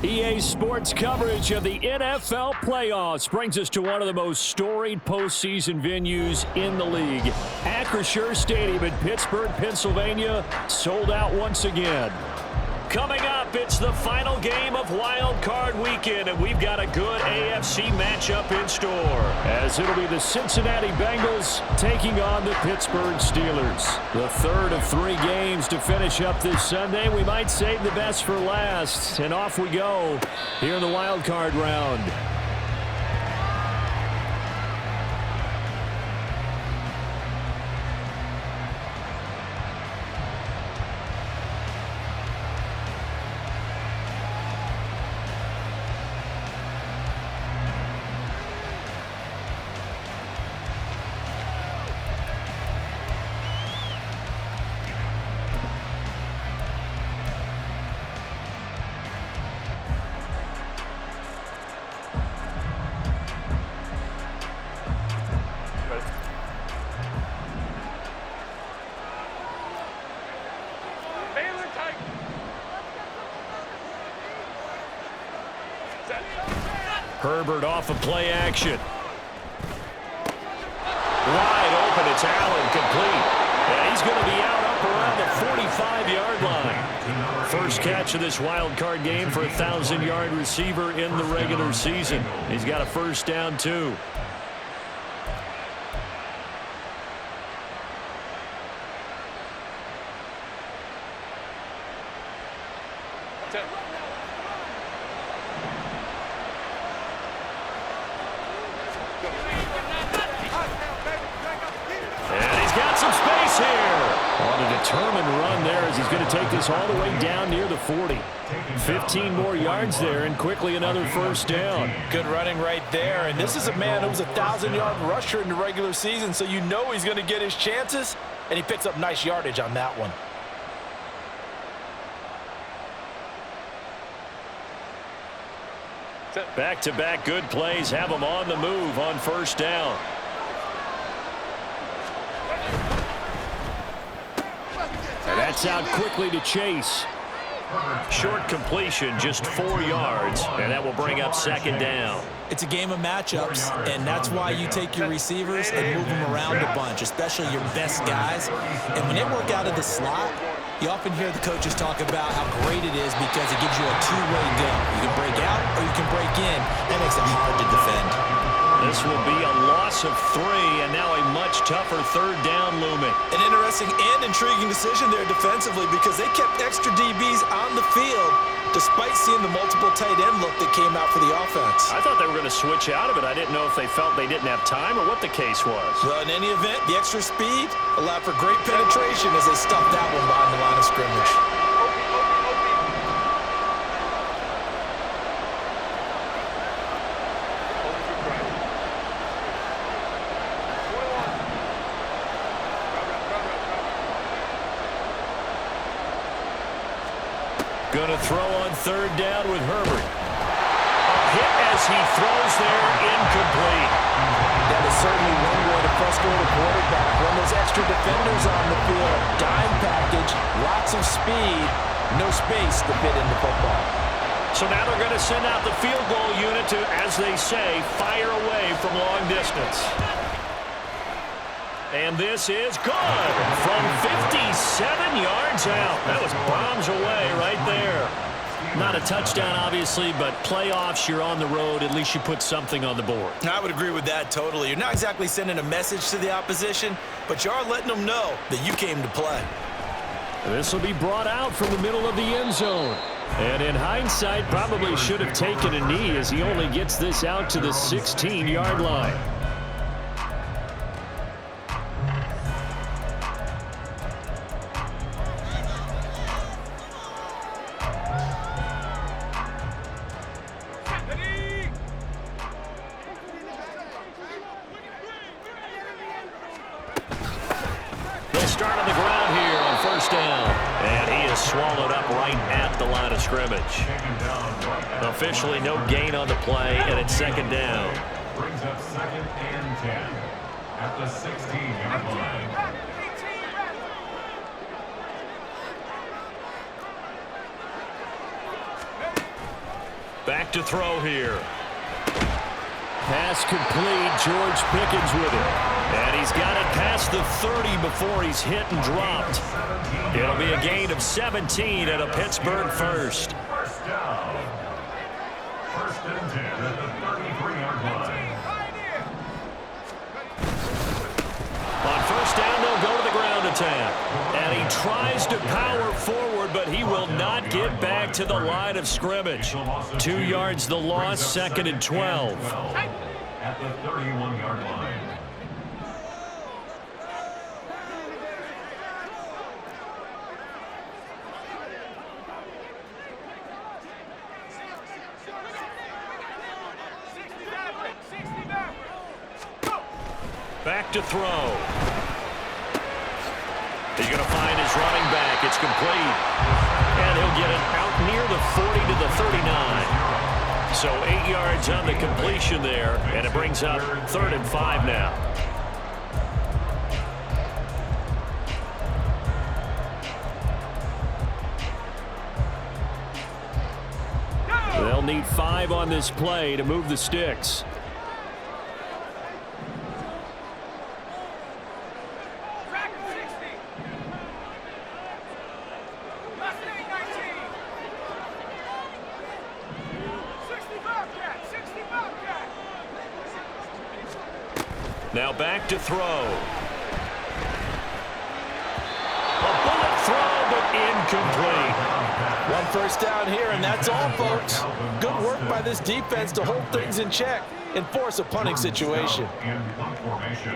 EA Sports coverage of the NFL playoffs brings us to one of the most storied postseason venues in the league. Acrisure Stadium in Pittsburgh, Pennsylvania, sold out once again. Coming up, it's the final game of Wild Card Weekend, and we've got a good AFC matchup in store, as it'll be the Cincinnati Bengals taking on the Pittsburgh Steelers. The third of 3 games to finish up this Sunday. We might save the best for last, and off we go here in the Wild Card round. Herbert off of play action. Wide open, it's Allen, complete. And he's going to be out up around the 45-yard line. First catch of this wild card game for a 1,000-yard receiver in the regular season. He's got a first down, too. Determined run there as he's going to take this all the way down near the 40. 15 more yards there and quickly another first down. Good running right there. And this is a man who was a 1,000-yard rusher in the regular season, so you know he's going to get his chances, and he picks up nice yardage on that one. Back-to-back good plays have him on the move on first down. That's out quickly to Chase. Short completion, just 4 yards, and that will bring up second down. It's a game of matchups, and that's why you take your receivers and move them around a bunch, especially your best guys. And when they work out of the slot, you often hear the coaches talk about how great it is because it gives you a two-way go. You can break out or you can break in. That makes it hard to defend. This will be a loss of 3, and now a much tougher third down looming. An interesting and intriguing decision there defensively because they kept extra DBs on the field despite seeing the multiple tight end look that came out for the offense. I thought they were going to switch out of it. I didn't know if they felt they didn't have time or what the case was. Well, in any event, the extra speed allowed for great penetration as they stuffed that one behind the line of scrimmage. Going to throw on third down with Herbert. A hit as he throws there, incomplete. That is certainly one way to frustrate a quarterback. When there's extra defenders on the field, dime package, lots of speed, no space to fit into football. So now they're going to send out the field goal unit to, as they say, fire away from long distance. And this is good from 57 yards out. That was bombs away right there. Not a touchdown, obviously, but playoffs, you're on the road. At least you put something on the board. I would agree with that totally. You're not exactly sending a message to the opposition, but you are letting them know that you came to play. This will be brought out from the middle of the end zone. And in hindsight, probably should have taken a knee as he only gets this out to the 16-yard line. Start on the ground here on first down. And he is swallowed up right at the line of scrimmage. Officially no gain on the play, and it's second down. Brings up 2nd and 10 at the 16-yard line. Back to throw here. Pass complete. George Pickens with it. And he's got it past the 30 before he's hit and dropped. It'll be a gain of 17 at a Pittsburgh first. First down. 1st and 10 at the 33-yard line. On first down, they'll go to the ground attack. And he tries to power forward, but he will not get back to the line of scrimmage. 2 yards the loss, 2nd and 12. At the 31-yard line. Back to throw. He's going to find his running back. It's complete. And he'll get it out near the 40 to the 39. So 8 yards on the completion there, and it brings up 3rd and 5 now. They'll need 5 on this play to move the sticks. Now back to throw. A bullet throw, but incomplete. One first down here, and that's all, folks. Good work by this defense to hold things in check and force a punting situation. In punt formation.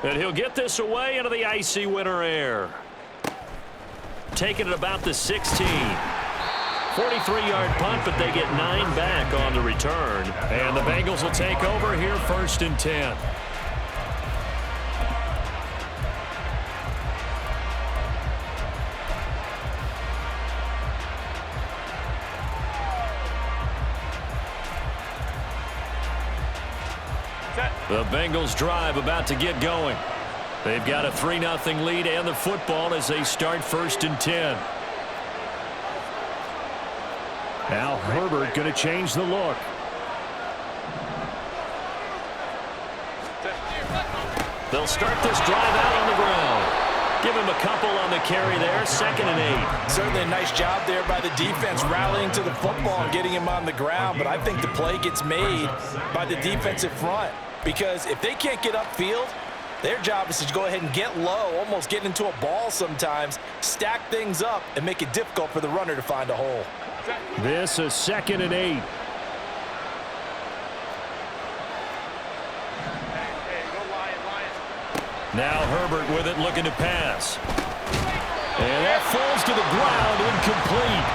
And he'll get this away into the icy winter air. Taking it about the 16. 43-yard punt, but they get 9 back on the return. And the Bengals will take over here 1st and 10. The Bengals drive about to get going. They've got a 3-0 lead and the football as they start 1st and 10. Now Herbert going to change the look. They'll start this drive out on the ground. Give him a couple on the carry there, 2nd and 8. Certainly a nice job there by the defense rallying to the football and getting him on the ground, but I think the play gets made by the defensive front because if they can't get upfield, their job is to go ahead and get low, almost get into a ball sometimes, stack things up, and make it difficult for the runner to find a hole. This is 2nd and 8. Now Herbert with it, looking to pass. And that falls to the ground, incomplete.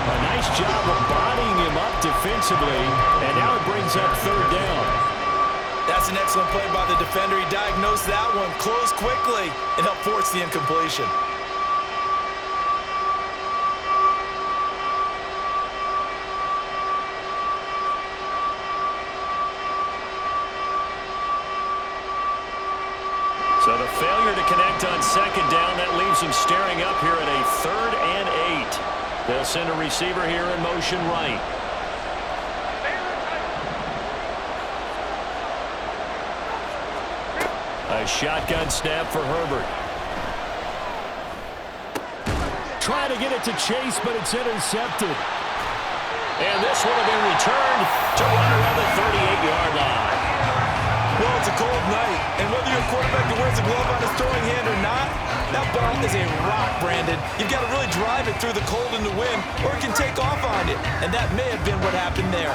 A nice job of bodying him up defensively, and now it brings up 3rd down. That's an excellent play by the defender. He diagnosed that one, closed quickly, and helped force the incompletion. So the failure to connect on second down, that leaves him staring up here at a 3rd and 8. They'll send a receiver here in motion right. A shotgun snap for Herbert. Trying to get it to Chase, but it's intercepted. And this would have been returned to run around the 38-yard line. Well, it's a cold night, and whether you're a quarterback that wears a glove on his throwing hand or not, that ball is a rock, Brandon. You've got to really drive it through the cold and the wind, or it can take off on you, and that may have been what happened there.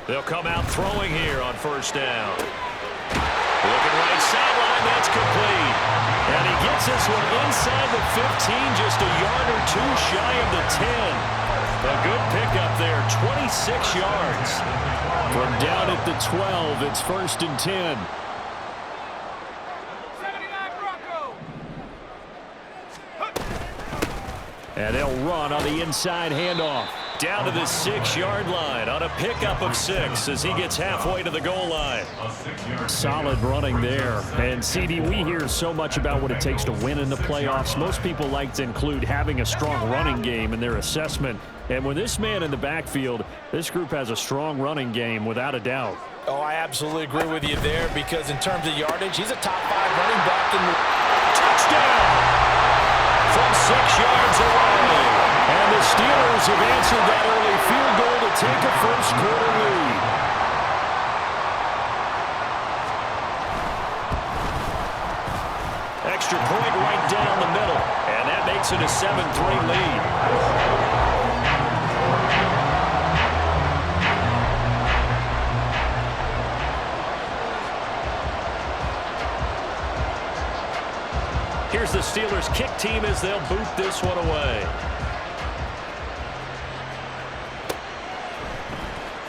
They'll come out throwing here on first down. Looking right sideline, that's complete. And he gets this one inside the 15, just a yard or two shy of the 10. A good pickup there, 26 yards. From down at the 12, it's 1st and 10. And they'll run on the inside handoff. Down to the 6-yard line on a pickup of 6 as he gets halfway to the goal line. Solid running there. And, CD, we hear so much about what it takes to win in the playoffs. Most people like to include having a strong running game in their assessment. And with this man in the backfield, this group has a strong running game without a doubt. Oh, I absolutely agree with you there because in terms of yardage, he's a top 5 running back in the touchdown from 6 yards away. And the Steelers have answered that early field goal to take a first-quarter lead. Extra point right down the middle, and that makes it a 7-3 lead. Here's the Steelers kick team as they'll boot this one away.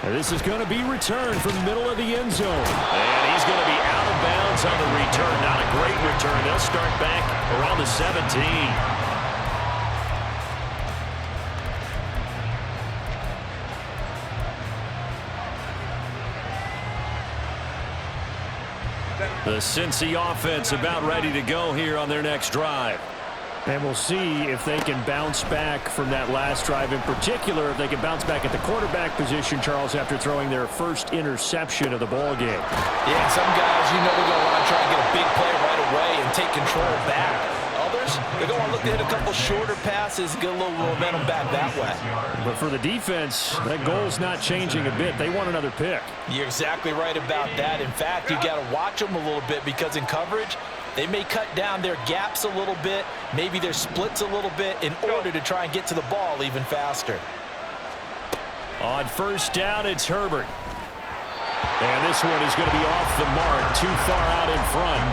And this is going to be returned from the middle of the end zone. And he's going to be out of bounds on the return. Not a great return. They'll start back around the 17. The Cincy offense about ready to go here on their next drive. And we'll see if they can bounce back from that last drive. In particular, if they can bounce back at the quarterback position, Charles, after throwing their first interception of the ball game. Yeah, some guys, you know, they're going to want to try and get a big play right away and take control back. Others, they're going to look to hit a couple shorter passes, get a little momentum back that way. But for the defense, that goal's not changing a bit. They want another pick. You're exactly right about that. In fact, you got to watch them a little bit because in coverage, they may cut down their gaps a little bit, maybe their splits a little bit in order to try and get to the ball even faster. On first down, it's Herbert. And this one is going to be off the mark, too far out in front.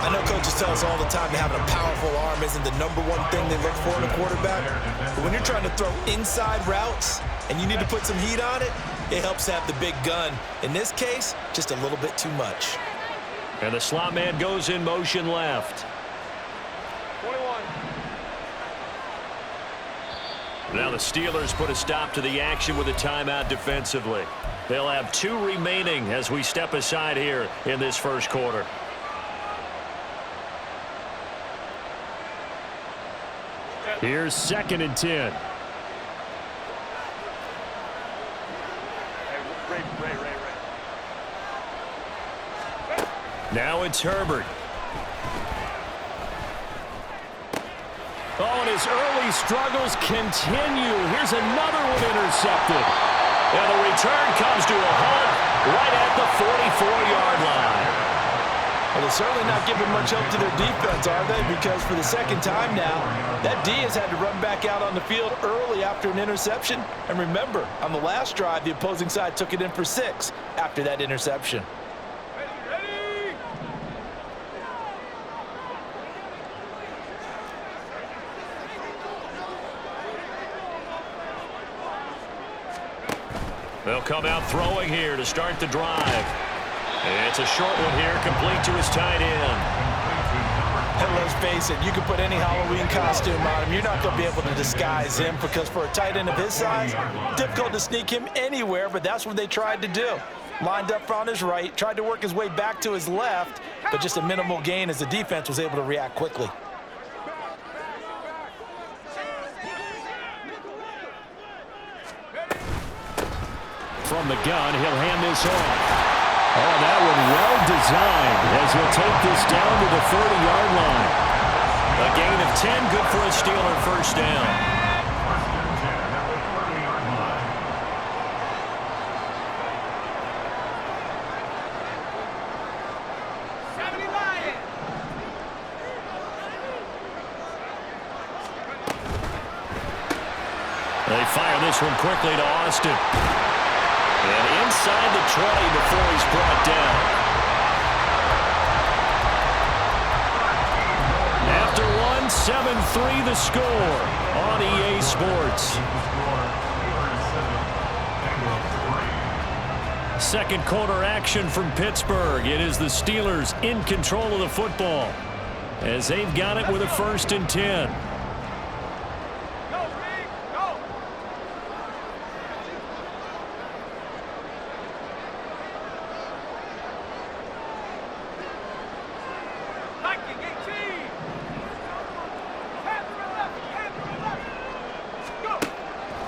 I know coaches tell us all the time that having a powerful arm isn't the #1 thing they look for in a quarterback. But when you're trying to throw inside routes and you need to put some heat on it, it helps have the big gun. In this case, just a little bit too much. And the slot man goes in motion left. 21. Now the Steelers put a stop to the action with a timeout defensively. They'll have 2 remaining as we step aside here in this first quarter. Here's 2nd and 10. Now it's Herbert. Oh, and his early struggles continue. Here's another one intercepted. And the return comes to a halt right at the 44-yard line. Well, they're certainly not giving much help to their defense, are they? Because for the second time now, that D has had to run back out on the field early after an interception. And remember, on the last drive, the opposing side took it in for 6 after that interception. They'll come out throwing here to start the drive. It's a short one here, complete to his tight end. And let's face it, you can put any Halloween costume on him. You're not going to be able to disguise him because for a tight end of his size, difficult to sneak him anywhere, but that's what they tried to do. Lined up on his right, tried to work his way back to his left, but just a minimal gain as the defense was able to react quickly. From the gun, he'll hand this off. Oh, that one well designed as he'll take this down to the 30-yard line. A gain of 10, good for a Steeler first down. They fire this one quickly to Austin. And inside the 20 before he's brought down. After one, 7-3 the score on EA Sports. Second quarter action from Pittsburgh. It is the Steelers in control of the football as they've got it with a 1st and 10.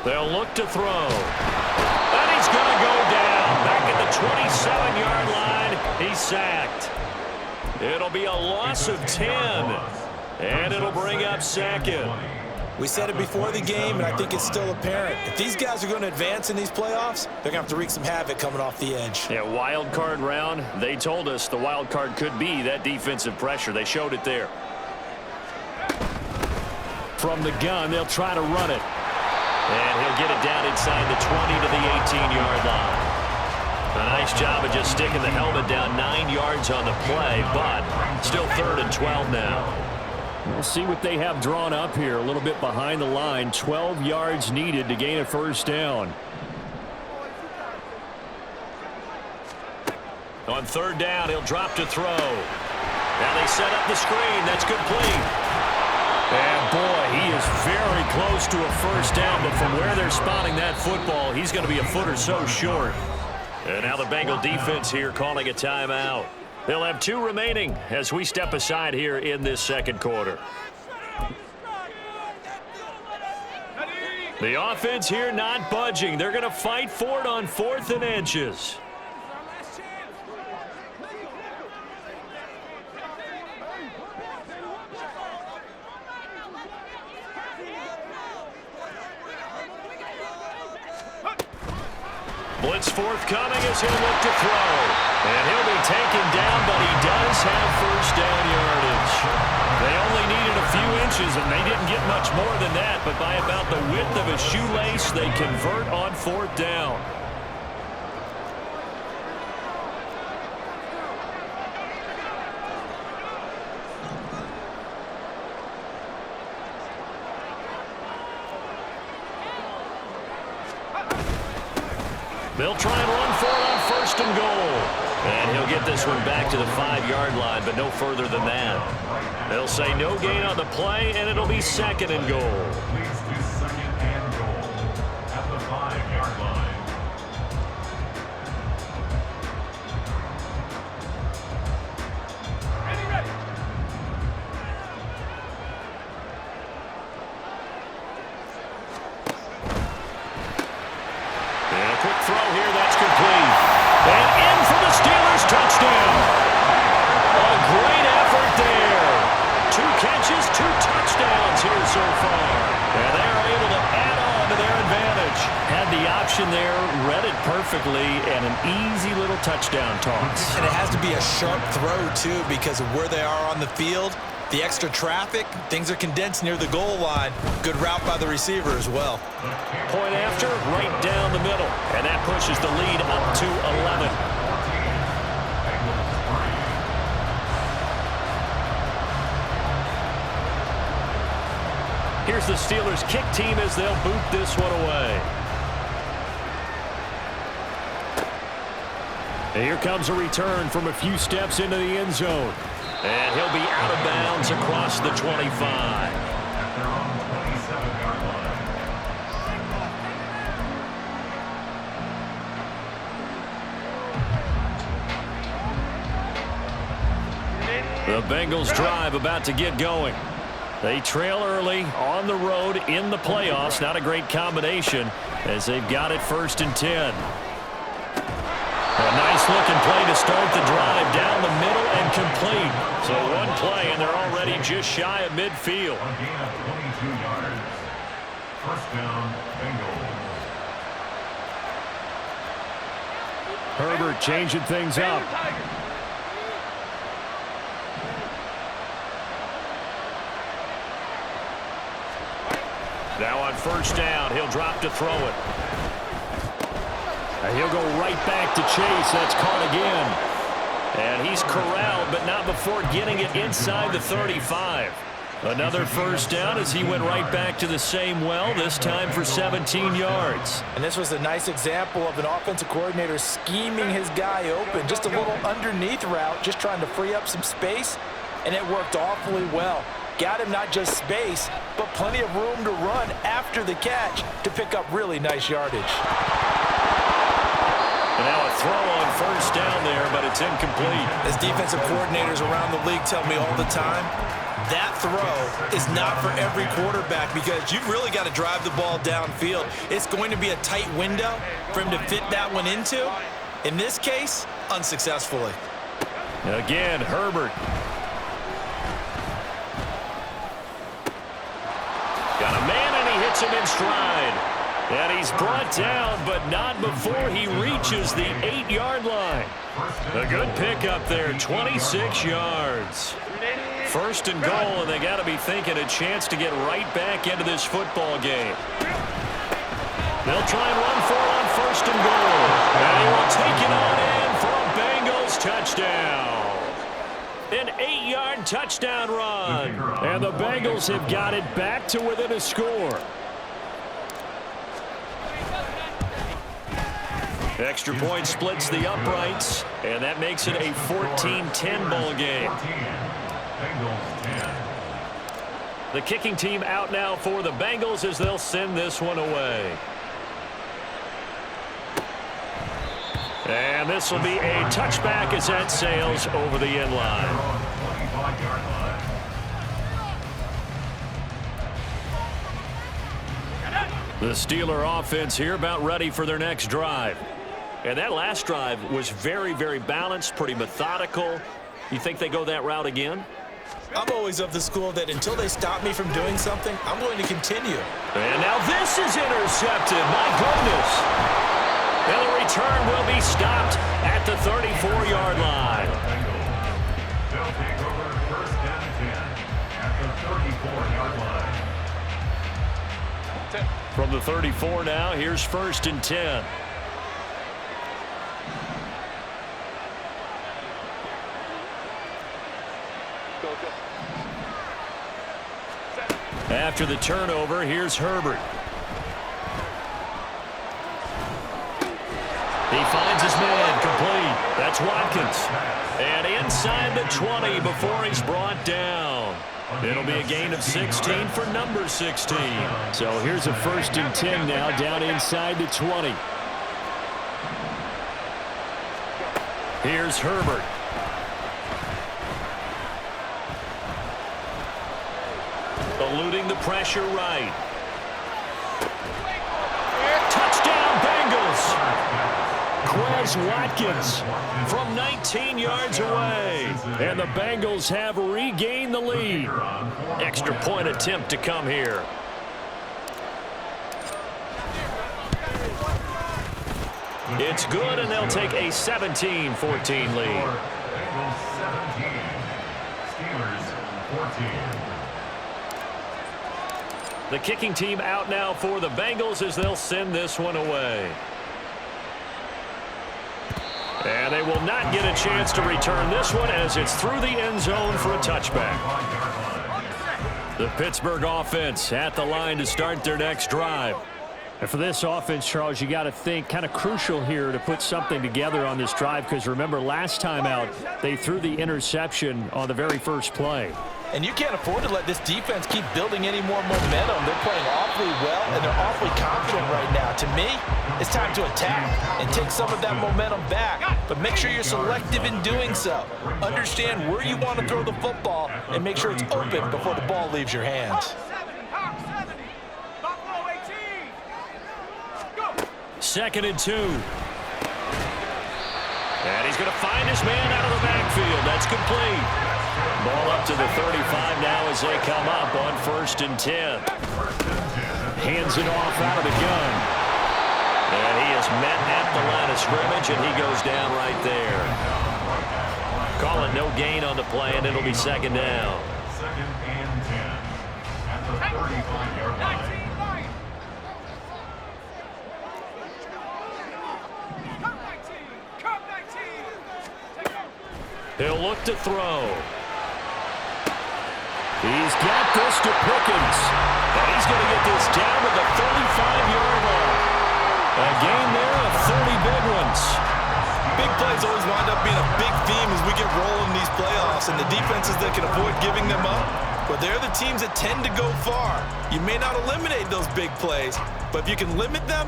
They'll look to throw. And he's going to go down. Back at the 27-yard line. He's sacked. It'll be a loss of 10. And it'll bring up 2nd. We said it before the game, and I think it's still apparent. If these guys are going to advance in these playoffs, they're going to have to wreak some havoc coming off the edge. Yeah, wild card round. They told us the wild card could be that defensive pressure. They showed it there. From the gun, they'll try to run it. And he'll get it down inside the 20 to the 18-yard line. A nice job of just sticking the helmet down 9 yards on the play, but still 3rd and 12 now. We'll see what they have drawn up here. A little bit behind the line. 12 yards needed to gain a 1st down. On 3rd down, he'll drop to throw. Now they set up the screen. That's complete. And, boy, he is very close to a 1st down, but from where they're spotting that football, he's going to be a foot or so short. And now the Bengal defense here calling a timeout. They'll have 2 remaining as we step aside here in this 2nd quarter. The offense here not budging. They're going to fight for it on 4th and inches. Blitz forthcoming as he'll look to throw. And he'll be taken down, but he does have 1st down yardage. They only needed a few inches, and they didn't get much more than that. But by about the width of a shoelace, they convert on 4th down. They'll try and run for it on 1st and goal. And he'll get this one back to the 5-yard line, but no further than that. They'll say no gain on the play, and it'll be 2nd and goal. Leads to 2nd and goal at the 5-yard line. Throw here, that's complete. And in for the Steelers touchdown. A great effort there. 2 catches, 2 touchdowns here so far. And they're able to add on to their advantage. Had the option there, read it perfectly, and an easy little touchdown toss. And it has to be a sharp throw, too, because of where they are on the field. The extra traffic, things are condensed near the goal line. Good route by the receiver as well. Point after, right down the middle. And that pushes the lead up to 11. Here's the Steelers kick team as they'll boot this one away. Here comes a return from a few steps into the end zone. And he'll be out of bounds across the 25. At their own 27-yard line. The Bengals drive about to get going. They trail early on the road in the playoffs. Not a great combination as they've got it 1st and 10. A nice-looking play to start the drive down the middle and complete. So one play, and they're already just shy of midfield. A gain of 22 yards. First down, Bengals. Herbert changing things up. Now on 1st down, he'll drop to throw it. And he'll go right back to Chase. That's caught again. And he's corralled, but not before getting it inside the 35. Another 1st down as he went right back to the same well, this time for 17 yards. And this was a nice example of an offensive coordinator scheming his guy open. Just a little underneath route, just trying to free up some space, and it worked awfully well. Got him not just space, but plenty of room to run after the catch to pick up really nice yardage. And now a throw on 1st down there, but it's incomplete. As defensive coordinators around the league tell me all the time, that throw is not for every quarterback because you've really got to drive the ball downfield. It's going to be a tight window for him to fit that one into. In this case, unsuccessfully. Again, Herbert. Got a man, and he hits him in stride. And he's brought down, but not before he reaches the 8-yard line. A good pickup there, 26 yards. 1st and goal, and they got to be thinking a chance to get right back into this football game. They'll try and run for it on 1st and goal. And he will take it on in for a Bengals touchdown. An 8-yard touchdown run. And the Bengals have got it back to within a score. Extra point splits the uprights, and that makes it a 14-10 ball game. Bengals 10. The kicking team out now for the Bengals as they'll send this one away. And this will be a touchback as that sails over the end line. 25-yard line. The Steeler offense here about ready for their next drive. And that last drive was very, very balanced, pretty methodical. You think they go that route again? I'm always of the school that until they stop me from doing something, I'm going to continue. And now this is intercepted. My goodness. And the return will be stopped at the 34-yard line. They'll take over 1st and 10 at the 34-yard line. From the 34 now, here's 1st and 10. After the turnover, here's Herbert. He finds his man complete. That's Watkins. And inside the 20 before he's brought down. It'll be a gain of 16 for number 16. So here's a 1st and 10 now down inside the 20. Here's Herbert. Eluding the pressure right. Touchdown Bengals. Quez Watkins from 19 yards away. And the Bengals have regained the lead. Extra point attempt to come here. It's good, and they'll take a 17-14 lead. Bengals 17. Steelers 14. The kicking team out now for the Bengals as they'll send this one away. And they will not get a chance to return this one as it's through the end zone for a touchback. The Pittsburgh offense at the line to start their next drive. And for this offense, Charles, you got to think kind of crucial here to put something together on this drive, because remember last time out they threw the interception on the very first play. And you can't afford to let this defense keep building any more momentum. They're playing awfully well, and they're awfully confident right now. To me, it's time to attack and take some of that momentum back, but make sure you're selective in doing so. Understand where you want to throw the football and make sure it's open before the ball leaves your hands. Second and 2. And he's going to find his man out of the backfield. That's complete. Ball up to the 35 now as they come up on 1st and 10. Hands it off out of the gun. And he is met at the line of scrimmage, and he goes down right there. Call it no gain on the play, and it'll be 2nd down. 2nd and 10 at the 35-yard line. He'll look to throw. He's got this to Pickens. And he's going to get this down to the 35-yard line. A gain there of 30 big ones. Big plays always wind up being a big theme as we get rolling in these playoffs, and the defenses that can avoid giving them up, but they're the teams that tend to go far. You may not eliminate those big plays, but if you can limit them,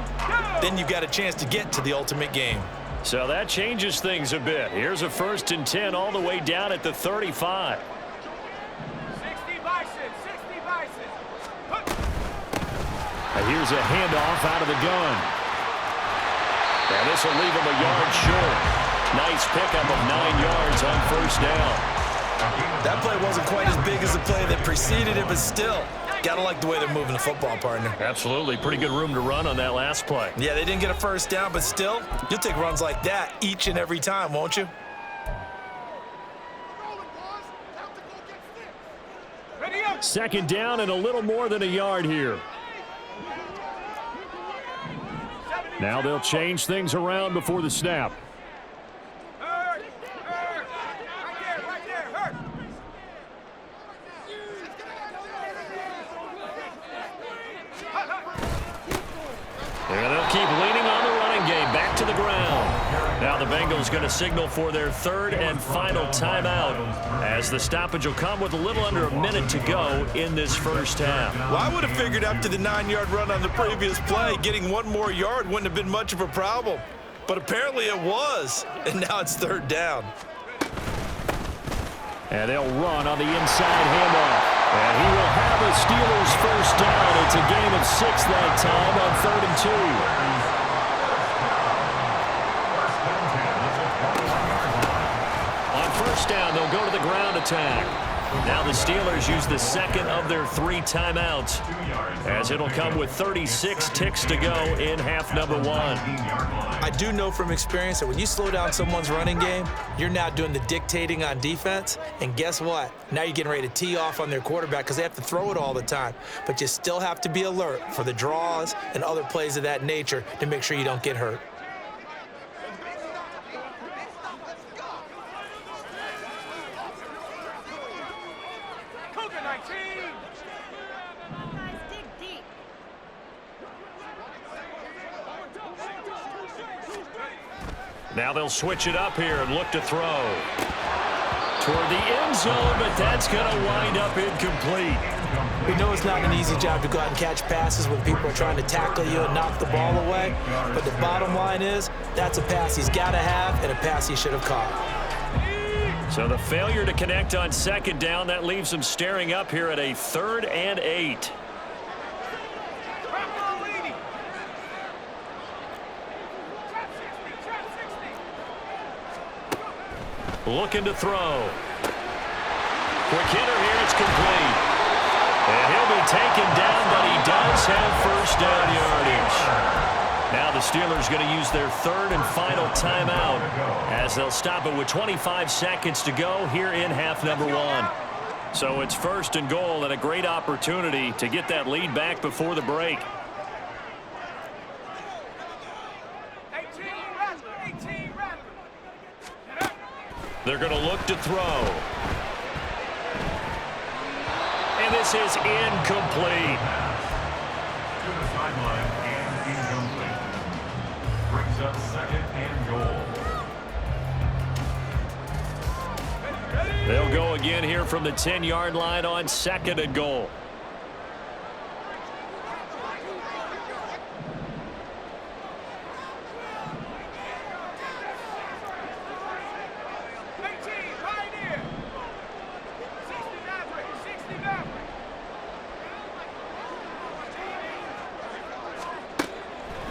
then you've got a chance to get to the ultimate game. So that changes things a bit. Here's a 1st and 10 all the way down at the 35. 60 Bison, 60 Bison. And here's a handoff out of the gun. And this will leave him a yard short. Nice pickup of 9 yards on 1st down. That play wasn't quite as big as the play that preceded it, but still, gotta like the way they're moving the football, partner. Absolutely. Pretty good room to run on that last play. Yeah, they didn't get a 1st down, but still, you'll take runs like that each and every time, won't you? Ready up. 2nd down and a little more than a yard here. Now they'll change things around before the snap. Hurt. Right there, hurt. And they'll keep leaning on the running game. Back to the ground. Now the Bengals going to signal for their 3rd and final timeout, as the stoppage will come with a little under a minute to go in this 1st half. Well, I would have figured after the 9-yard run on the previous play, getting 1 more yard wouldn't have been much of a problem. But apparently it was, and now it's 3rd down. And they'll run on the inside handoff. And he will have a Steelers 1st down. It's a gain of 6 that time on 3rd and 2. On 1st down, they'll go to the ground attack. Now the Steelers use the 2nd of their 3 timeouts, as it'll come with 36 ticks to go in half number 1. I do know from experience that when you slow down someone's running game, you're now doing the dictating on defense. And guess what? Now you're getting ready to tee off on their quarterback because they have to throw it all the time. But you still have to be alert for the draws and other plays of that nature to make sure you don't get hurt. Cougar 19. Now they'll switch it up here and look to throw. Toward the end zone, but that's going to wind up incomplete. We know it's not an easy job to go out and catch passes when people are trying to tackle you and knock the ball away. But the bottom line is, that's a pass he's got to have and a pass he should have caught. So the failure to connect on 2nd down, that leaves them staring up here at a 3rd and 8. Looking to throw. Quick hitter here, it's complete. And he'll be taken down, but he does have 1st down yardage. Now the Steelers going to use their 3rd and final timeout, as they'll stop it with 25 seconds to go here in half number 1. So it's 1st and goal, and a great opportunity to get that lead back before the break. 18 rapid. They're going to look to throw. And this is incomplete. To the sideline and brings up second and goal. They'll go again here from the 10-yard line on second and goal.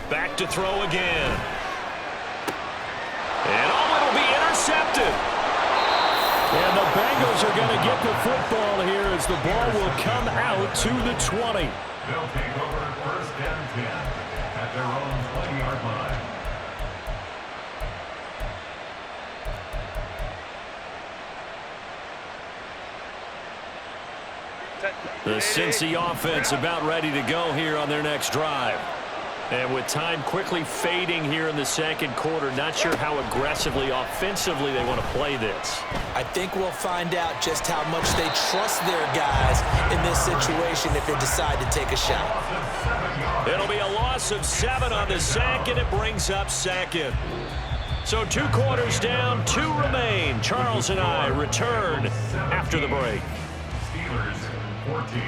Back to throw again. And it'll be intercepted. And the Bengals are going to get the football here as the ball will come out to the 20. They'll take over first and 10 at their own 20-yard line. The Cincy offense about ready to go here on their next drive. And with time quickly fading here in the second quarter, not sure how aggressively, offensively they want to play this. I think we'll find out just how much they trust their guys in this situation if they decide to take a shot. It'll be a loss of 7 on the sack, and it brings up second. So 2 quarters down, 2 remain. Charles and I return after the break. Steelers 14.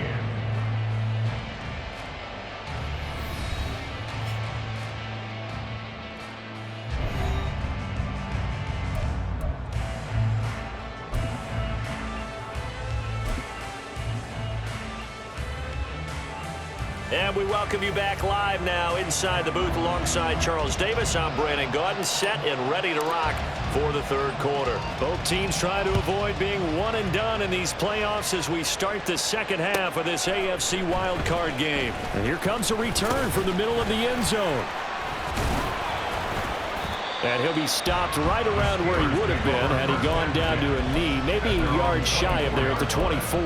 And we welcome you back live now inside the booth alongside Charles Davis. I'm Brandon Gaudin, set and ready to rock for the third quarter. Both teams try to avoid being one and done in these playoffs as we start the second half of this AFC wildcard game. And here comes a return from the middle of the end zone. And he'll be stopped right around where he would have been had he gone down to a knee, maybe a yard shy of there at the 24.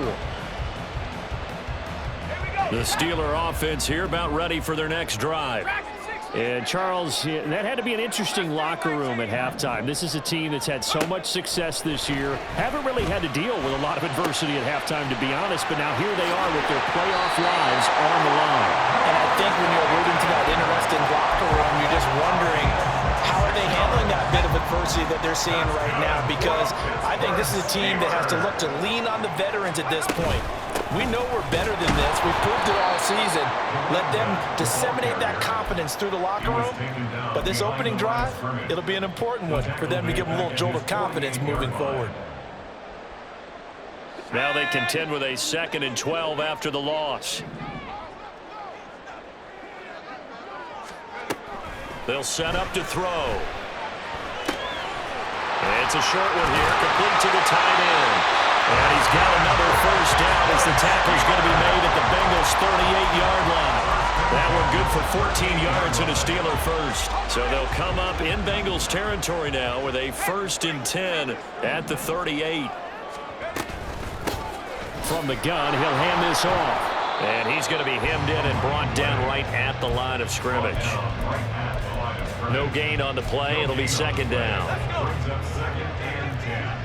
The Steeler offense here about ready for their next drive. And Charles, that had to be an interesting locker room at halftime. This is a team that's had so much success this year. Haven't really had to deal with a lot of adversity at halftime, to be honest, but now here they are with their playoff lives on the line. And I think when you're alluding to that interesting locker room, you're just wondering, how are they handling that bit of adversity that they're seeing right now? Because I think this is a team that has to look to lean on the veterans at this point. We know we're better than this. We've proved it all season. Let them disseminate that confidence through the locker room. But this opening drive, it'll be an important one for them to give them a little jolt of confidence moving forward. Now they contend with a 2nd and 12 after the loss. They'll set up to throw. It's a short one here, complete to the tight end. And he's got another first down as the tackle's going to be made at the Bengals' 38-yard line. That one good for 14 yards and a Steeler first. So they'll come up in Bengals territory now with a 1st and 10 at the 38. From the gun, he'll hand this off. And he's going to be hemmed in and brought down right at the line of scrimmage. No gain on the play. It'll be 2nd down. Brings up 2nd and 10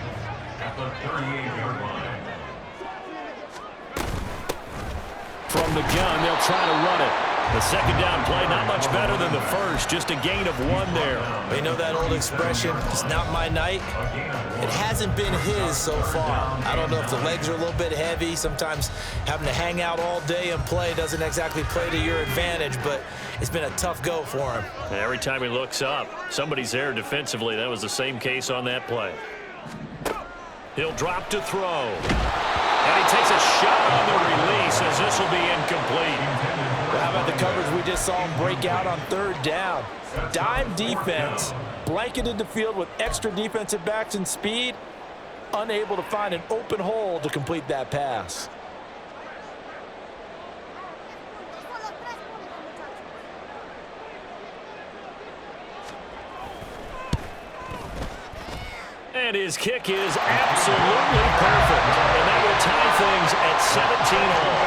at the 38-yard line. From the gun, they'll try to run it. The 2nd down play, not much better than the first. Just a gain of 1 there. You know that old expression, it's not my night? It hasn't been his so far. I don't know if the legs are a little bit heavy. Sometimes having to hang out all day and play doesn't exactly play to your advantage, but it's been a tough go for him. Every time he looks up, somebody's there defensively. That was the same case on that play. He'll drop to throw. And he takes a shot on the release as this will be incomplete. Well, how about the coverage we just saw him break out on 3rd down? Dime defense, blanketed the field with extra defensive backs and speed, unable to find an open hole to complete that pass. And his kick is absolutely perfect. And that will tie things at 17 all.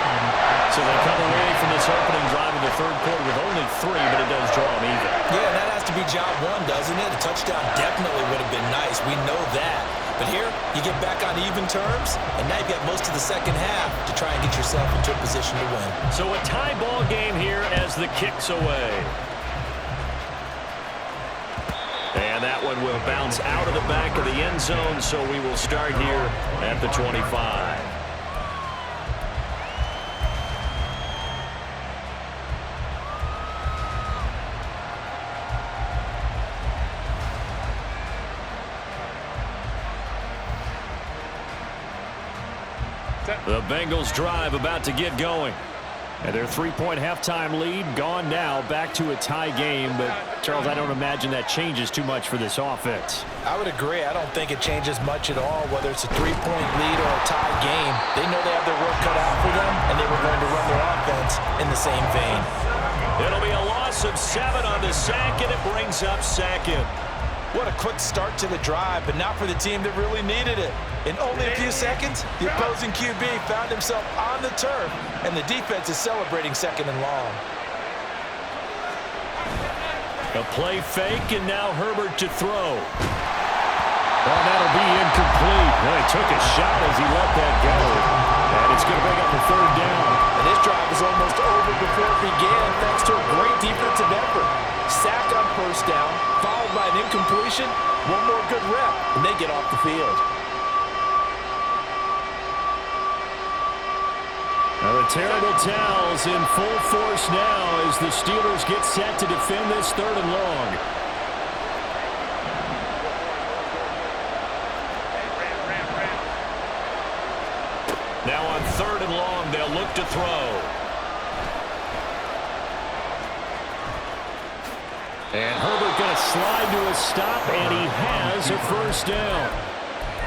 So they come away from this opening drive in the third quarter with only 3, but it does draw them even. Yeah, that has to be job 1, doesn't it? A touchdown definitely would have been nice. We know that. But here, you get back on even terms, and now you've got most of the second half to try and get yourself into a position to win. So a tie ball game here as the kick's away. and will bounce out of the back of the end zone, so we will start here at the 25. The Bengals drive about to get going. And their three-point halftime lead gone now, back to a tie game. But, Charles, I don't imagine that changes too much for this offense. I would agree. I don't think it changes much at all, whether it's a three-point lead or a tie game. They know they have their work cut out for them, and they were going to run their offense in the same vein. It'll be a loss of 7 on the sack, and it brings up second. What a quick start to the drive, but not for the team that really needed it. In only a few seconds, the opposing QB found himself on the turf, and the defense is celebrating second and long. A play fake, and now Herbert to throw. Oh, that'll be incomplete. Well, he took a shot as he let that go. And it's going to bring up the third down. And this drive was almost over before it began, thanks to a great defensive effort. Sack on first down, followed by an incompletion, one more good rep, and they get off the field. Now the terrible towels in full force now as the Steelers get set to defend this third and long. Now on third and long, they'll look to throw. And Herbert going to slide to a stop, and he has a first down.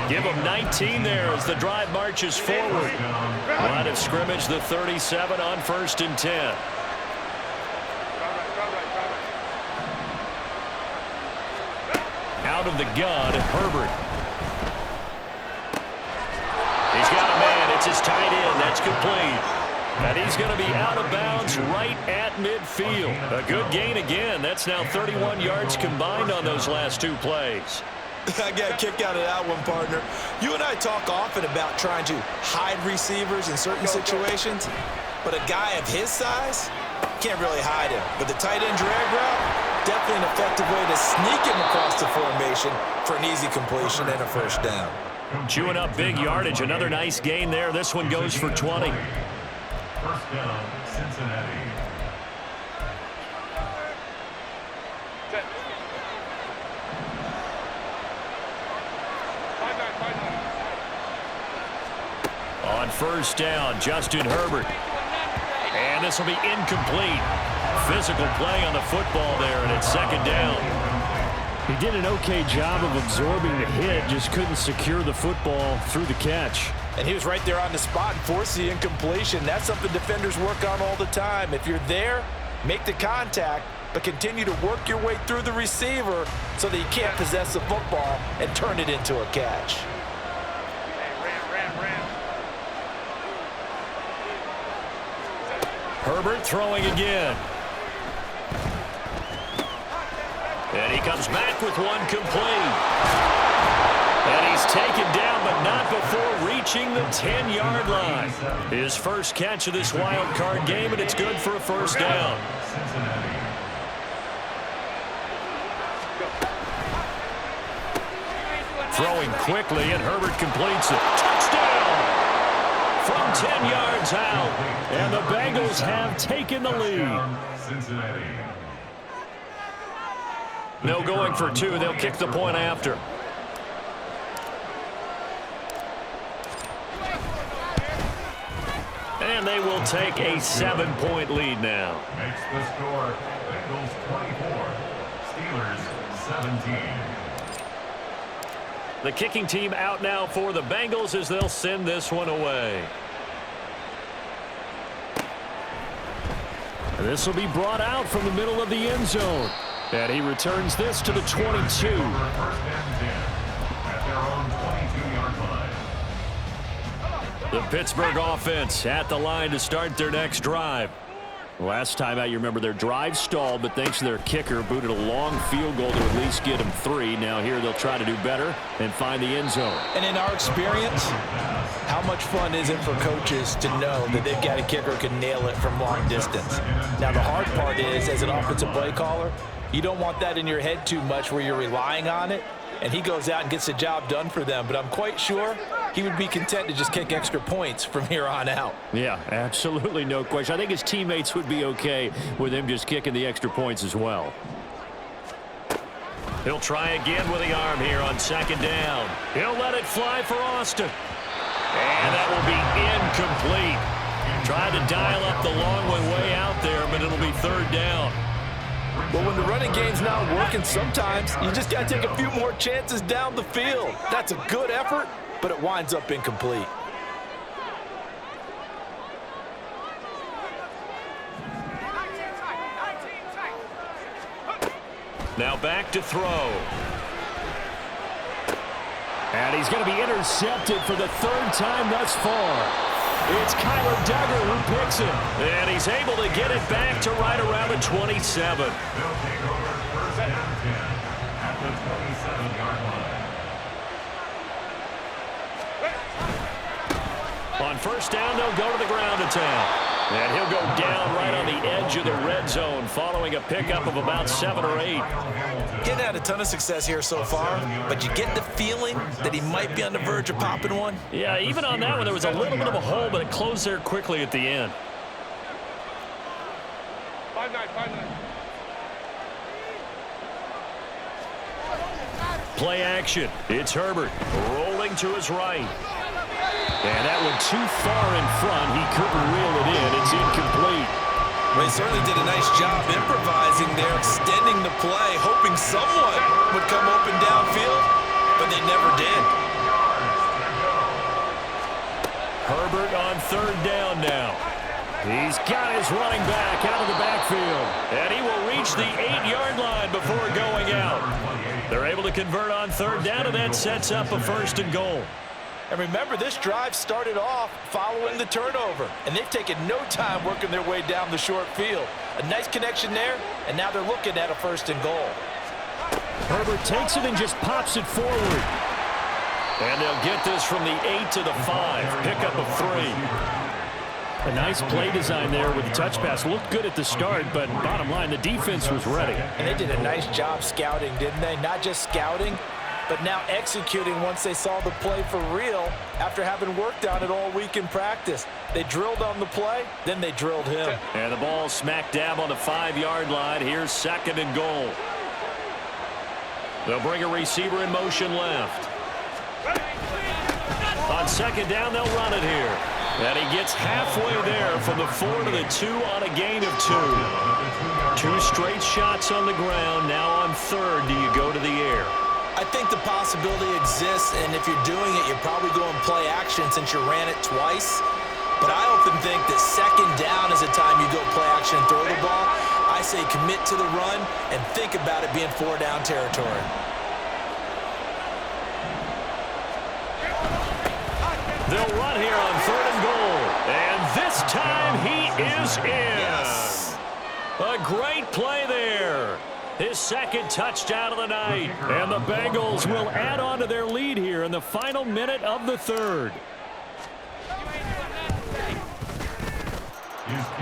Give him 19 there as the drive marches forward. Line of scrimmage, the 37 on 1st and 10. Out of the gun, Herbert. He's got a man. It's his tight end. That's complete. And he's going to be out of bounds right at midfield. A good gain again. That's now 31 yards combined on those last two plays. I got a kick out of that one, partner. You and I talk often about trying to hide receivers in certain situations, but a guy of his size can't really hide him. But the tight end drag route, definitely an effective way to sneak him across the formation for an easy completion and a first down. Chewing up big yardage. Another nice gain there. This one goes for 20. First down, Cincinnati. On first down, Justin Herbert. And this will be incomplete. Physical play on the football there, and it's second down. He did an okay job of absorbing the hit, just couldn't secure the football through the catch. And he was right there on the spot and forced the incompletion. That's something defenders work on all the time. If you're there, make the contact, but continue to work your way through the receiver so that you can't possess the football and turn it into a catch. Herbert throwing again. And he comes back with one complete. And he's taken down, but not before reaching the 10-yard line. His first catch of this wild card game, and it's good for a first down. Throwing quickly, and Herbert completes it. Touchdown! From 10 yards out, and the Bengals have taken the lead. No going for two. They'll kick the point after. And they will take a 7-point lead now. Makes the score Bengals 24, Steelers 17. The kicking team out now for the Bengals as they'll send this one away. And this will be brought out from the middle of the end zone. And he returns this to the 22. First and 10 at their own 22-yard line. The Pittsburgh offense at the line to start their next drive. Last time out, you remember their drive stalled, but thanks to their kicker, booted a long field goal to at least get them 3. Now here they'll try to do better and find the end zone. And in our experience, how much fun is it for coaches to know that they've got a kicker who can nail it from long distance? Now the hard part is, as an offensive play caller, You don't want that in your head too much where you're relying on it, and he goes out and gets the job done for them. But I'm quite sure he would be content to just kick extra points from here on out. Yeah, absolutely no question. I think his teammates would be okay with him just kicking the extra points as well. He'll try again with the arm here on second down. He'll let it fly for Austin. And that will be incomplete. Tried to dial up the long way out there, but it'll be third down. Well, when the running game's not working, sometimes you just got to take a few more chances down the field. That's a good effort, but it winds up incomplete. Now back to throw. And he's going to be intercepted for the third time thus far. It's Kyler Duggar who picks him. And he's able to get it back to right around the 27. They'll take over first and 10 at the 27-yard line. On first down, they'll go to the ground attack. And he'll go down right on the edge of the red zone following a pickup of about 7 or 8. Getting had a ton of success here so far, but you get the feeling that he might be on the verge of popping one. Yeah, even on that one, there was a little bit of a hole, but it closed there quickly at the end. 5-9, 5-9. Play action. It's Herbert rolling to his right. And that one too far in front. He couldn't reel it in. It's incomplete. Well, he certainly did a nice job improvising there, extending the play, hoping someone would come open downfield, but they never did. Herbert on third down now. He's got his running back out of the backfield. And he will reach the 8-yard line before going out. They're able to convert on third down, and that sets up a first and goal. And remember, this drive started off following the turnover, and they've taken no time working their way down the short field. A nice connection there, and now they're looking at a first and goal. Herbert takes it and just pops it forward. And they'll get this from the 8 to the 5. Pickup of 3. A nice play design there with the touch pass. Looked good at the start, but bottom line, the defense was ready. And they did a nice job scouting, didn't they? Not just scouting, but now executing once they saw the play for real after having worked on it all week in practice. They drilled on the play, then they drilled him. And the ball smack dab on the 5-yard line. Here's second and goal. They'll bring a receiver in motion left. On second down, they'll run it here. And he gets halfway there from the 4 to the 2 on a gain of 2. 2 straight shots on the ground. Now on third, do you go to the air? I think the possibility exists, and if you're doing it, you're probably going play action since you ran it twice. But I often think that second down is the time you go play action and throw the ball. I say commit to the run and think about it being 4-down territory. They'll run here on third and goal. And this time he is in. Yes. A great play there. His second touchdown of the night. And the Bengals will add on to their lead here in the final minute of the third.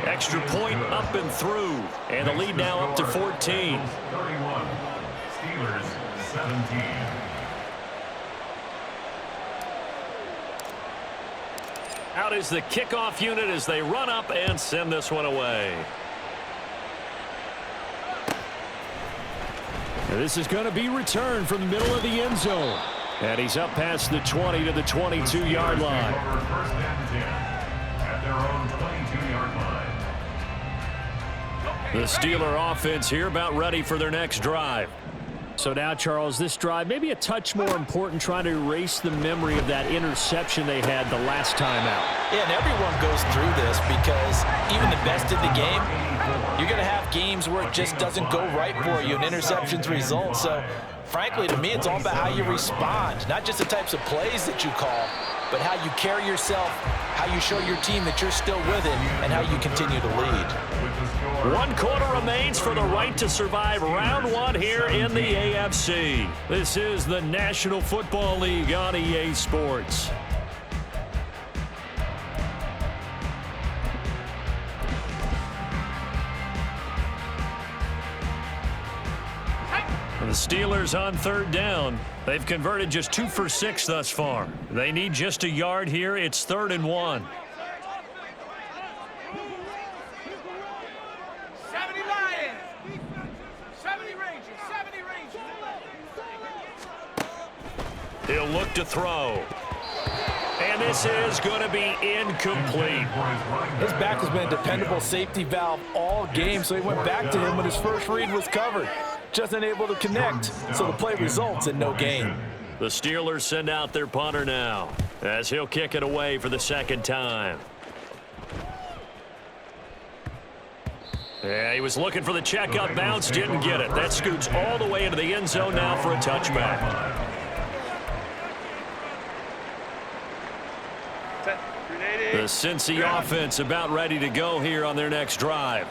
Extra point up and through. And the lead now up to 14. 31. Steelers 17. Out is the kickoff unit as they run up and send this one away. This is going to be returned from the middle of the end zone. And he's up past the 20 to the 22-yard line. First and 10 at their own 22-yard line. The Steeler offense here about ready for their next drive. So now, Charles, this drive maybe a touch more important, trying to erase the memory of that interception they had the last time out. Yeah, and everyone goes through this because even the best in the game, you're going to have games where it just doesn't go right for you and interceptions result. So, frankly, to me, it's all about how you respond, not just the types of plays that you call, but how you carry yourself, how you show your team that you're still with it, and how you continue to lead. 1 quarter remains for the right to survive round 1 here in the AFC. This is the National Football League on EA Sports. The Steelers on third down. They've converted just 2 for 6 thus far. They need just a yard here. It's 3rd and 1. 70 Lions. 70 Rangers. 70 Rangers. He'll look to throw. And this is going to be incomplete. His back has been a dependable safety valve all game, so he went back to him when his first read was covered. Just unable to connect, so the play results in no gain. The Steelers send out their punter now as he'll kick it away for the second time. Yeah, he was looking for the checkup bounce, didn't get it. That scoots all the way into the end zone now for a touchback. The Cincy offense about ready to go here on their next drive.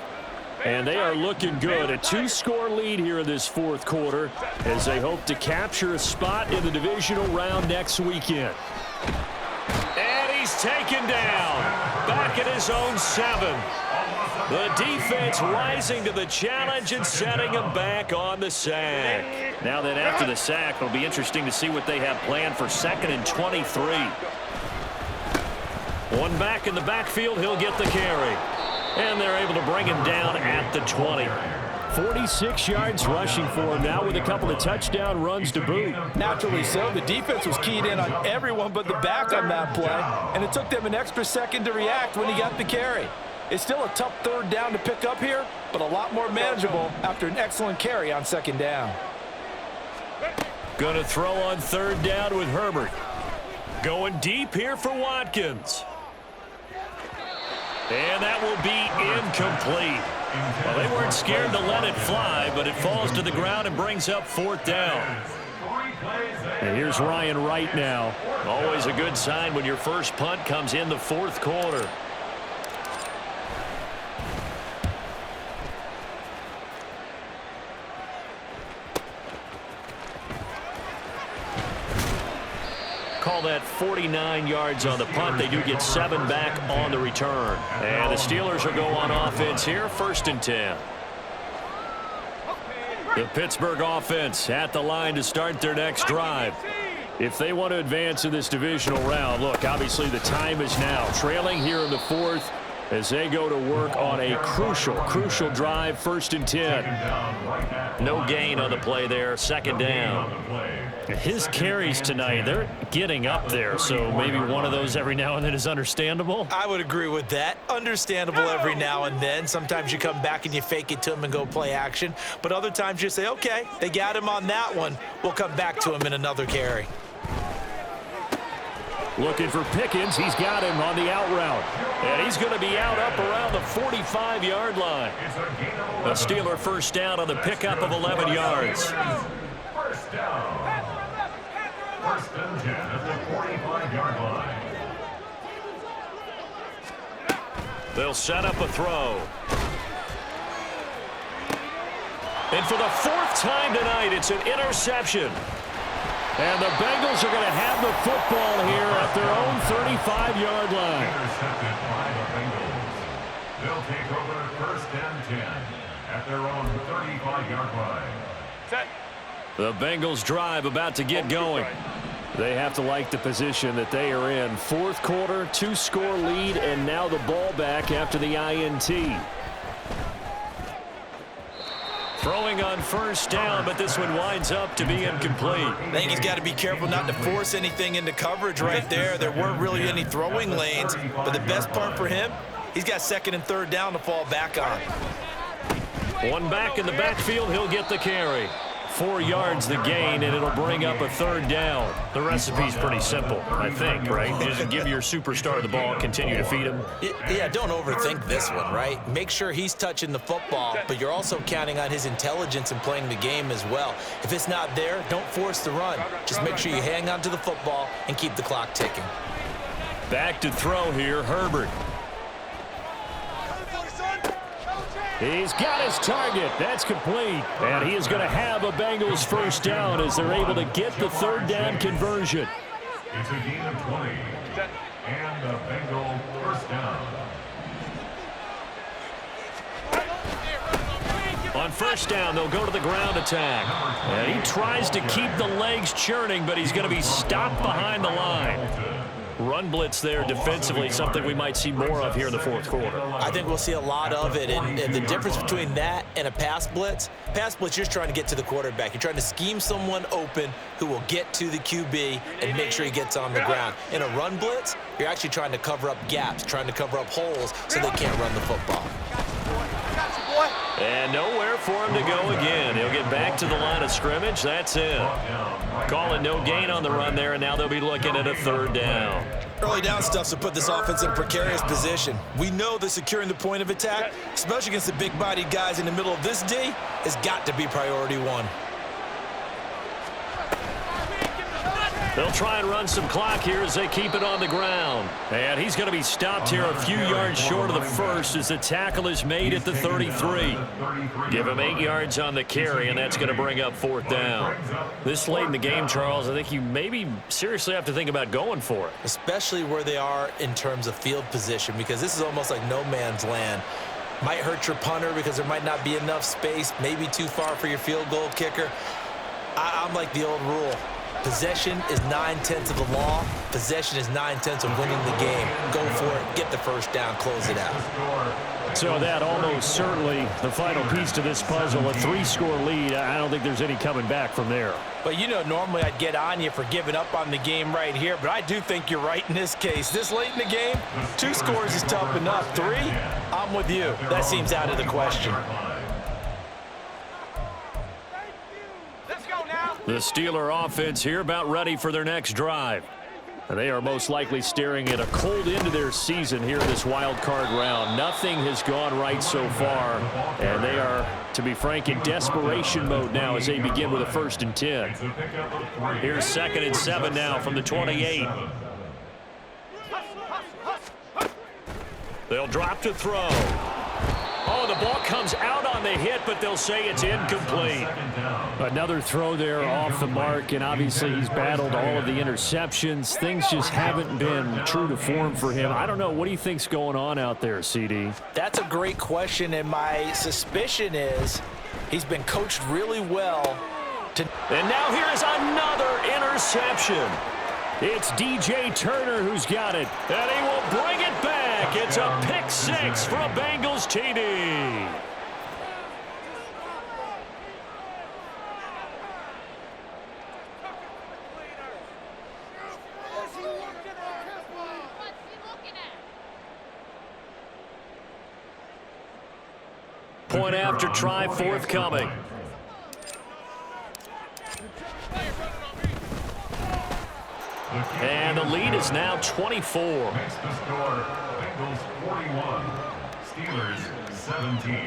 And they are looking good. A 2-score lead here in this fourth quarter as they hope to capture a spot in the divisional round next weekend. And he's taken down. Back at his own 7. The defense rising to the challenge and setting him back on the sack. Now then, after the sack, it'll be interesting to see what they have planned for 2nd and 23. One back in the backfield, he'll get the carry. And they're able to bring him down at the 20. 46 yards rushing for him now with a couple of touchdown runs to boot. Naturally so. The defense was keyed in on everyone but the back on that play, and it took them an extra second to react when he got the carry. It's still a tough 3rd down to pick up here, but a lot more manageable after an excellent carry on 2nd down. Going to throw on 3rd down with Herbert. Going deep here for Watkins. And that will be incomplete. Well, they weren't scared to let it fly, but it falls to the ground and brings up 4th down. And here's Ryan Wright now. Always a good sign when your first punt comes in the 4th quarter. Call that 49 yards on the punt. They do get 7 back on the return. And the Steelers will go on offense here, 1st and 10. The Pittsburgh offense at the line to start their next drive. If they want to advance in this divisional round, look, obviously the time is now. Trailing here in the 4th as they go to work on a crucial drive, 1st and 10. No gain on the play there, 2nd down. His carries tonight, they're getting up there, so maybe one of those every now and then is understandable. I would agree with that. Understandable every now and then. Sometimes you come back and you fake it to him and go play action. But other times you say, okay, they got him on that one. We'll come back to him in another carry. Looking for Pickens. He's got him on the out route. And he's going to be out up around the 45-yard line. A Steeler 1st down on the pickup of 11 yards. 1st down. 1st and 10 at the 45-yard line. They'll set up a throw. And for the 4th time tonight, it's an interception. And the Bengals are going to have the football here at their own 35-yard line. Intercepted by the Bengals. They'll take over 1st and 10 at their own 35-yard line. Set. The Bengals drive about to get going. They have to like the position that they are in. 4th quarter, 2-score lead, and now the ball back after the INT. Throwing on 1st down, but this one winds up to be incomplete. I think he's got to be careful not to force anything into coverage right there. There weren't really any throwing lanes, but the best part for him, he's got 2nd and 3rd down to fall back on. One back in the backfield, he'll get the carry. 4 yards the gain, and it'll bring up a 3rd down. The recipe's pretty simple, I think, right? Just give your superstar the ball, continue to feed him. Yeah, don't overthink this one, right? Make sure he's touching the football, but you're also counting on his intelligence in playing the game as well. If it's not there, don't force the run. Just make sure you hang on to the football and keep the clock ticking. Back to throw here, Herbert. He's got his target. That's complete. And he is going to have a Bengals 1st down as they're able to get the 3rd down conversion. It's a gain of 20. And the Bengals 1st down. On first down. They'll go to the ground attack. And he tries to keep the legs churning, but he's going to be stopped behind the line. Run blitz there defensively, something we might see more of here in the fourth quarter. I think we'll see a lot of it, and the difference between that and a pass blitz, you're just trying to get to the quarterback. You're trying to scheme someone open who will get to the QB and make sure he gets on the ground. In a run blitz, you're actually trying to cover up gaps, trying to cover up holes so they can't run the football. And nowhere for him to go again. He'll get back to the line of scrimmage. That's it. Calling no gain on the run there, and now they'll be looking at a third down. Early down stuff to put this offense in a precarious position. We know that securing the point of attack, especially against the big-bodied guys in the middle of this D, has got to be priority one. They'll try and run some clock here as they keep it on the ground. And he's going to be stopped here a few yards short of the first as the tackle is made at the 33. Give him 8 yards on the carry, and that's going to bring up fourth down. This late in the game, Charles, I think you maybe seriously have to think about going for it. Especially where they are in terms of field position, because this is almost like no man's land. Might hurt your punter because there might not be enough space, maybe too far for your field goal kicker. I'm like the old rule. Possession is 9/10 of the law. Possession is 9/10 of winning the game. Go for it. Get the first down. Close it out. So that almost certainly the final piece to this puzzle, a 3-score lead. I don't think there's any coming back from there. But, you know, normally I'd get on you for giving up on the game right here, but I do think you're right in this case. This late in the game, 2 scores is tough enough. 3, I'm with you. That seems out of the question. The Steeler offense here about ready for their next drive. They are most likely staring at a cold end to their season here in this wild card round. Nothing has gone right so far, and they are, to be frank, in desperation mode now as they begin with a 1st and 10. Here's 2nd and 7 now from the 28. They'll drop to throw. Oh, the ball comes out on the hit, but they'll say it's incomplete. Another throw there off the mark, and obviously he's battled all of the interceptions. Things just haven't been true to form for him. I don't know. What do you think's going on out there, CD? That's a great question, and my suspicion is he's been coached really well. And now here's another interception. It's DJ Turner who's got it, and he will bring it back. It's a pick 6 for a Bengals TD. Point after try forthcoming. And the lead is now 24. Makes the score Bengals 41, Steelers 17.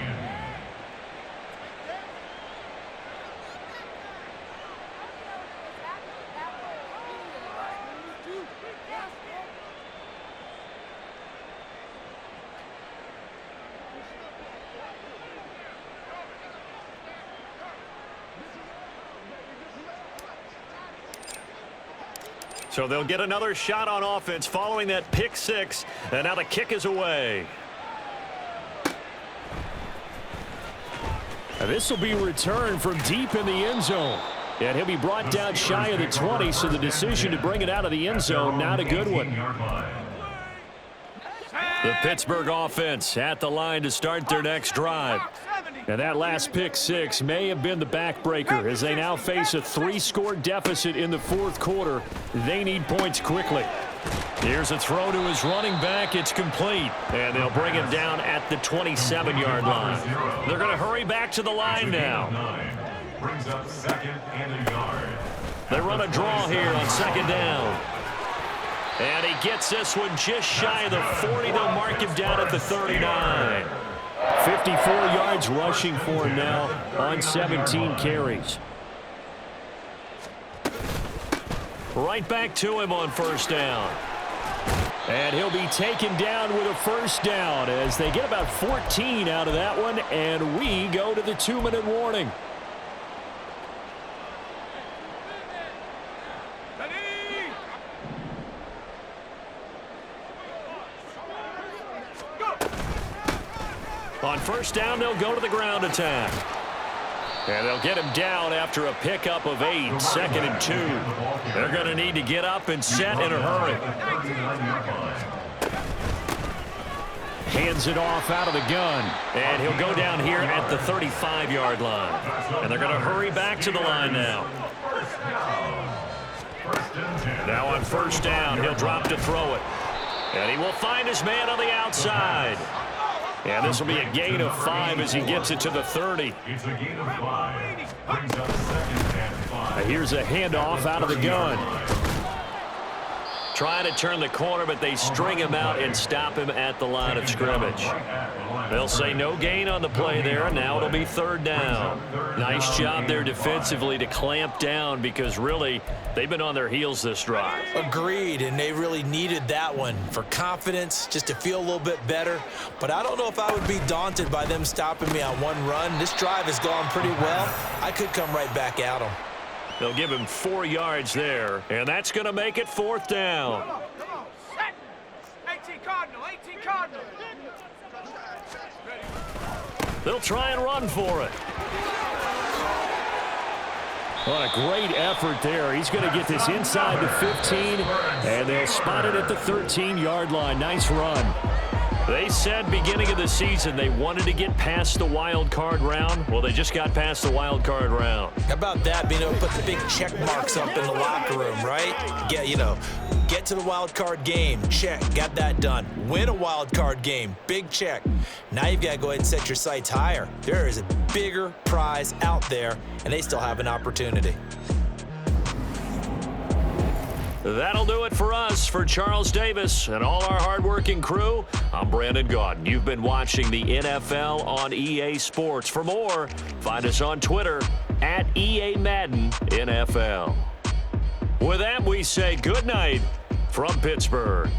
So they'll get another shot on offense following that pick 6, and now the kick is away. And this will be returned from deep in the end zone. And he'll be brought down shy of the 20, so the decision to bring it out of the end zone, not a good one. The Pittsburgh offense at the line to start their next drive. And that last pick 6 may have been the backbreaker as they now face a 3-score deficit in the fourth quarter. They need points quickly. Here's a throw to his running back. It's complete. And they'll bring him down at the 27-yard line. They're going to hurry back to the line now. Brings up 2nd and a yard. They run a draw here on 2nd down. And he gets this one just shy of the 40. They'll mark him down at the 39. 54 yards rushing for him now on 17 carries. Right back to him on 1st down. And he'll be taken down with a 1st down as they get about 14 out of that one, and we go to the 2-minute warning. On 1st down, they'll go to the ground attack. And they'll get him down after a pickup of 8, 2nd and 2. They're going to need to get up and set in a hurry. Hands it off out of the gun. And he'll go down here at the 35-yard line. And they're going to hurry back to the line now. Now on first down, he'll drop to throw it. And he will find his man on the outside. And this will be a gain of 5 as he gets it to the 30. It's a gain of 5. Brings up 2nd and 5. Here's a handoff out of the gun. Trying to turn the corner, but they string him out and stop him at the line of scrimmage. They'll say no gain on the play there, and now it'll be 3rd down. Nice job there defensively to clamp down because really they've been on their heels this drive. Agreed, and they really needed that one for confidence, just to feel a little bit better. But I don't know if I would be daunted by them stopping me on one run. This drive has gone pretty well. I could come right back at them. They'll give him 4 yards there, and that's going to make it 4th down. Come on, set. 18 Cardinal, 18 Cardinal. They'll try and run for it. What a great effort there. He's going to get this inside the 15, and they'll spot it at the 13-yard line. Nice run. They said beginning of the season they wanted to get past the wild card round. Well, they just got past the wild card round. How about that, being able to put the big check marks up in the locker room, right? Get to the wild card game, check, got that done. Win a wild card game, big check. Now you've got to go ahead and set your sights higher. There is a bigger prize out there, and they still have an opportunity. That'll do it for us. For Charles Davis and all our hardworking crew, I'm Brandon Gaudin. You've been watching the NFL on EA Sports. For more, find us on Twitter at EA Madden NFL. With that, we say good night from Pittsburgh.